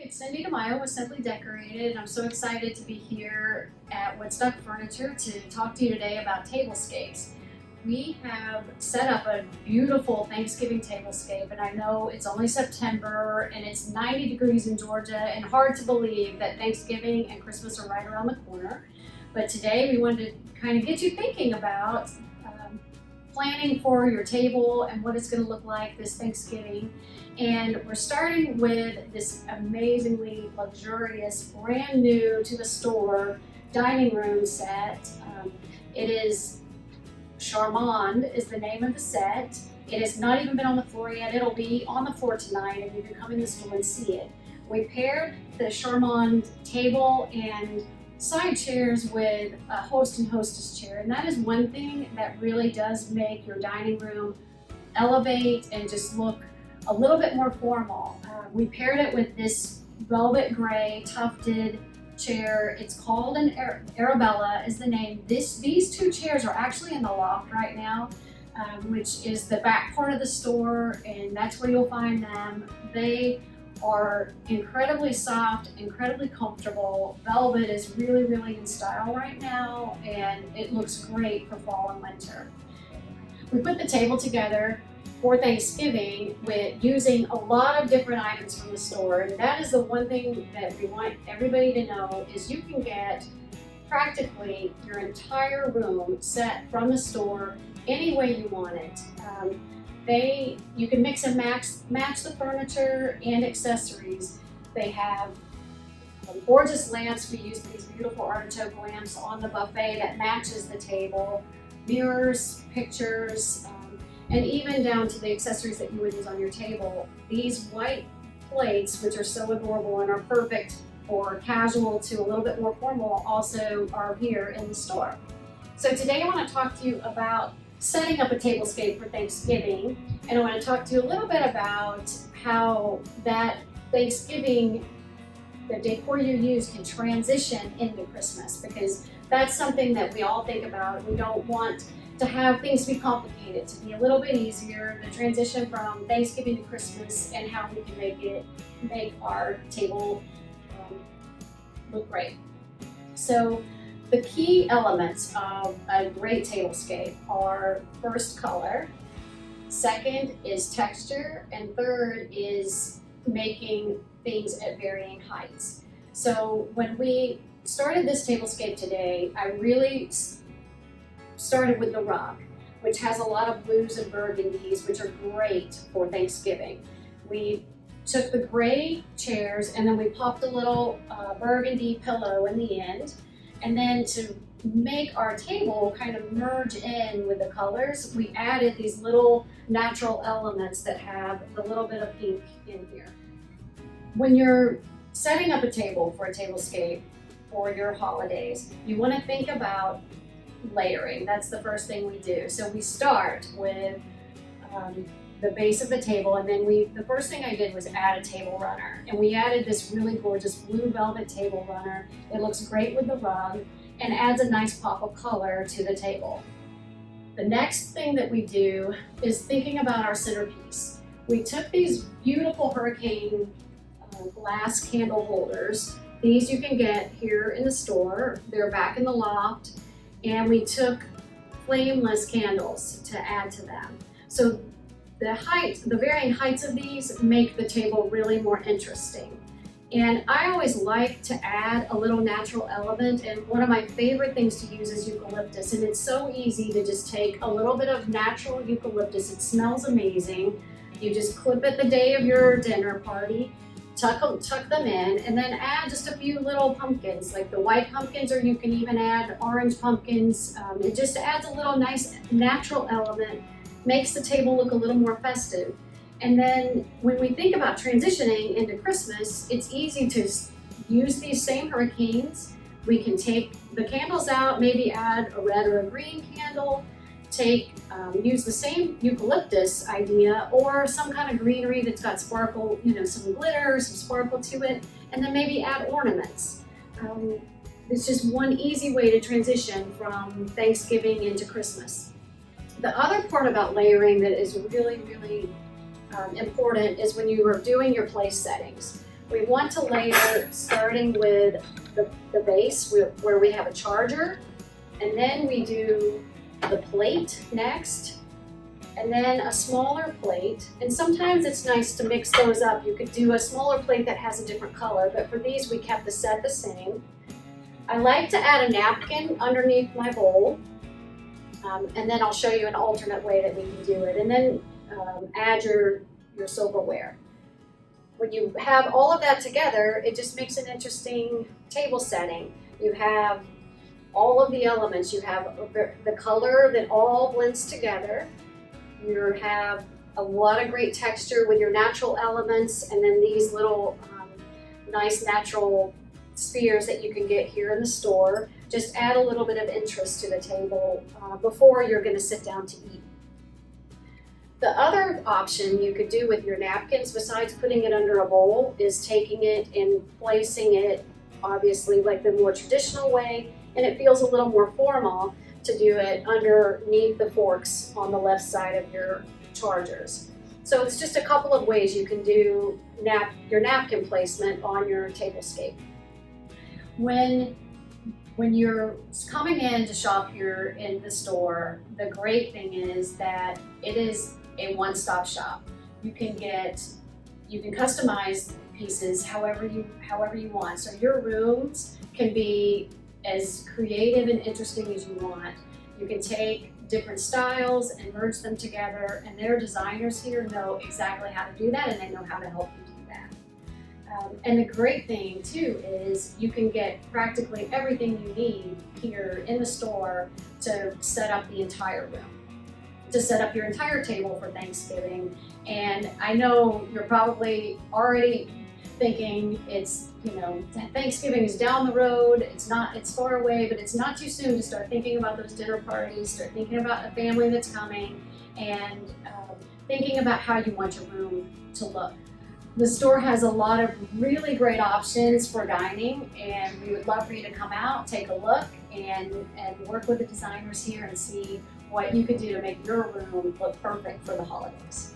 It's Cindy DeMaio with Simply Decorated, and I'm so excited to be here at Woodstock Furniture to talk to you today about tablescapes. We have set up a beautiful Thanksgiving tablescape, and I know it's only September and it's 90 degrees in Georgia and hard to believe that Thanksgiving and Christmas are right around the corner. But today we wanted to kind of get you thinking about planning for your table and what it's going to look like this Thanksgiving. And we're starting with this amazingly luxurious, brand new to the store dining room set. It is Charmand is the name of the set. It has not even been on the floor yet. It'll be on the floor tonight and you can come in the store and see it. We paired the Charmand table and side chairs with a host and hostess chair, and that is one thing that really does make your dining room elevate and just look a little bit more formal. We paired it with this velvet gray tufted chair. It's called an Arabella is the name. These two chairs are actually in the loft right now, which is the back part of the store, and that's where you'll find them. They are incredibly soft, incredibly comfortable. Velvet is really, really in style right now, and it looks great for fall and winter. We put the table together for Thanksgiving with using a lot of different items from the store, and that is the one thing that we want everybody to know is you can get practically your entire room set from the store any way you want it. You can mix and match the furniture and accessories. They have gorgeous lamps. We use these beautiful artichoke lamps on the buffet that matches the table, mirrors, pictures, and even down to the accessories that you would use on your table. These white plates, which are so adorable and are perfect for casual to a little bit more formal, also are here in the store. So today I want to talk to you about setting up a tablescape for Thanksgiving, and I want to talk to you a little bit about how that Thanksgiving, the decor you use can transition into Christmas, because that's something that we all think about. We don't want to have things be complicated, to be a little bit easier, the transition from Thanksgiving to Christmas, and how we can make our table look great. So the key elements of a great tablescape are first color, second is texture, and third is making things at varying heights. So when we started this tablescape today, I really started with the rug, which has a lot of blues and burgundies, which are great for Thanksgiving. We took the gray chairs and then we popped a little burgundy pillow in the end. And then to make our table kind of merge in with the colors, we added these little natural elements that have a little bit of pink in here. When you're setting up a table for a tablescape for your holidays, you want to think about layering. That's the first thing we do. So we start with the base of the table, and then the first thing I did was add a table runner, and we added this really gorgeous blue velvet table runner. It looks great with the rug and adds a nice pop of color to the table. The next thing that we do is thinking about our centerpiece. We took these beautiful hurricane glass candle holders. These you can get here in the store. They're back in the loft, and we took flameless candles to add to them. So the varying heights of these make the table really more interesting. And I always like to add a little natural element, and one of my favorite things to use is eucalyptus, and it's so easy to just take a little bit of natural eucalyptus. It smells amazing. You just clip it the day of your dinner party, tuck them in, and then add just a few little pumpkins, like the white pumpkins, or you can even add orange pumpkins. It just adds a little nice natural element, makes the table look a little more festive. And then when we think about transitioning into Christmas, it's easy to use these same hurricanes. We can take the candles out, maybe add a red or a green candle, use the same eucalyptus idea or some kind of greenery that's got sparkle, some glitter, some sparkle to it, and then maybe add ornaments. It's just one easy way to transition from Thanksgiving into Christmas. The other part about layering that is really, really important is when you are doing your place settings. We want to layer starting with the base where we have a charger, and then we do the plate next, and then a smaller plate. And sometimes it's nice to mix those up. You could do a smaller plate that has a different color, but for these we kept the set the same. I like to add a napkin underneath my bowl, and then I'll show you an alternate way that we can do it, and then add your silverware. When you have all of that together, it just makes an interesting table setting. You have all of the elements. You have the color that all blends together. You have a lot of great texture with your natural elements, and then these little nice natural spheres that you can get here in the store. Just add a little bit of interest to the table before you're going to sit down to eat. The other option you could do with your napkins, besides putting it under a bowl, is taking it and placing it, obviously, like the more traditional way, and it feels a little more formal to do it underneath the forks on the left side of your chargers. So it's just a couple of ways you can do your napkin placement on your tablescape. When you're coming in to shop here in the store, the great thing is that it is a one-stop shop. You can customize pieces however you want. So your rooms can be as creative and interesting as you want. You can take different styles and merge them together, and their designers here know exactly how to do that, and they know how to help you do that. And the great thing too is you can get practically everything you need here in the store to set up the entire room, to set up your entire table for Thanksgiving. And I know you're probably already thinking Thanksgiving is down the road, it's far away, but it's not too soon to start thinking about those dinner parties, start thinking about a family that's coming, and thinking about how you want your room to look. The store has a lot of really great options for dining, and we would love for you to come out, take a look, and work with the designers here and see what you could do to make your room look perfect for the holidays.